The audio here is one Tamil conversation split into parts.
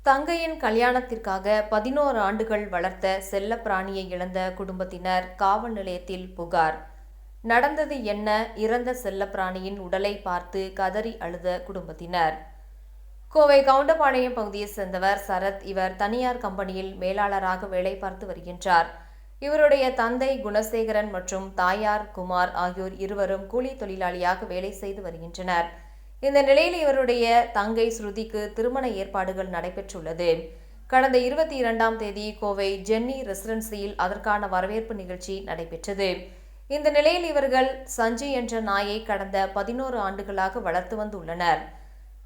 தங்கையின் கல்யாணத்திற்காக 11 ஆண்டுகள் வளர்த்த செல்லப்பிராணியை இழந்த குடும்பத்தினர் காவல் நிலையத்தில் புகார். நடந்தது என்ன? இறந்த செல்லப்பிராணியின் உடலை பார்த்து கதறி அழுத குடும்பத்தினர். கோவை கவுண்டபாளையம் பகுதியைச் சேர்ந்தவர் சரத். இவர் தனியார் கம்பெனியில் மேலாளராக வேலை பார்த்து வருகின்றார். இவருடைய தந்தை குணசேகரன் மற்றும் தாயார் குமார் ஆகியோர் இருவரும் கூலி தொழிலாளியாக வேலை செய்து வருகின்றனர். இந்த நிலையில் இவருடைய தங்கை ஸ்ருதிக்கு திருமண ஏற்பாடுகள் நடைபெற்றுள்ளது. கடந்த 22ஆம் தேதி கோவை ஜென்னி ரெசிடென்சியில் அதற்கான வரவேற்பு நிகழ்ச்சி நடைபெற்றது. இந்த நிலையில் இவர்கள் சஞ்சு என்ற நாயை கடந்த 11 ஆண்டுகளாக வளர்த்து வந்துள்ளனர்.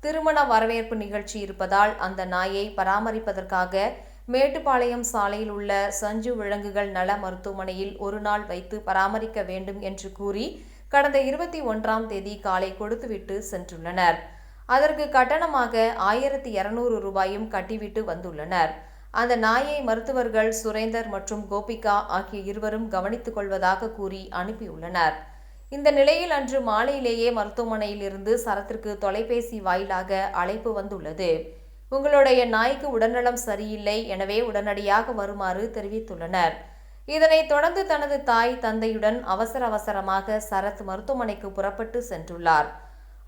திருமண வரவேற்பு நிகழ்ச்சி இருப்பதால் அந்த நாயை பராமரிப்பதற்காக மேட்டுப்பாளையம் சாலையில் உள்ள சஞ்சு விலங்குகள் நல மருத்துவமனையில் ஒரு நாள் வைத்து பராமரிக்க வேண்டும் என்று கூறி கடந்த 21ஆம் தேதி காலை கொடுத்துவிட்டு சென்றுள்ளனர். அதற்கு கட்டணமாக 1200 ரூபாயும் கட்டிவிட்டு வந்துள்ளனர். அந்த நாயை மருத்துவர்கள் சுரேந்தர் மற்றும் கோபிகா ஆகிய இருவரும் கவனித்துக் கொள்வதாக கூறி அனுப்பியுள்ளனர். இந்த நிலையில் அன்று மாலையிலேயே மருத்துவமனையில் இருந்து சரத்திற்கு தொலைபேசி வாயிலாக அழைப்பு வந்துள்ளது. உங்களுடைய நாய்க்கு உடல்நலம் சரியில்லை, எனவே உடனடியாக வருமாறு தெரிவித்துள்ளனர். இதனைத் தொடர்ந்து தனது தாய் தந்தையுடன் அவசரமாக சரத் மருத்துவமனைக்கு புறப்பட்டு சென்றுள்ளார்.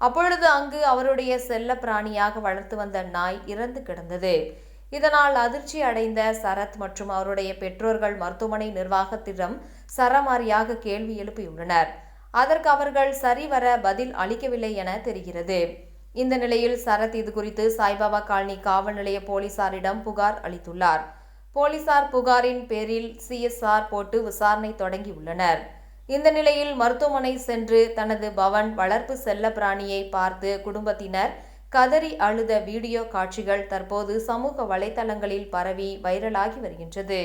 அப்பொழுது அங்கு அவருடைய செல்ல பிராணியாக வளர்த்து வந்த நாய் இறந்து கிடந்தது. இதனால் அதிர்ச்சி அடைந்த சரத் மற்றும் அவருடைய பெற்றோர்கள் மருத்துவமனை நிர்வாகத்திடம் சரமாரியாக கேள்வி எழுப்பியுள்ளனர். அதற்கு அவர்கள் சரிவர பதில் அளிக்கவில்லை என தெரிகிறது. இந்த நிலையில் சரத் இதுகுறித்து சாய்பாபா காலனி காவல் நிலைய போலீசாரிடம் புகார் அளித்துள்ளார். போலீசார் புகாரின் பேரில் CSR போட்டு விசாரணை தொடங்கியுள்ளனர். இந்த நிலையில் மருத்துவமனை சென்று தனது பவன் வளர்ப்பு செல்ல பிராணியை பார்த்து குடும்பத்தினர் கதறி அழுத வீடியோ காட்சிகள் தற்போது சமூக வலைதளங்களில் பரவி வைரலாகி வருகின்றது.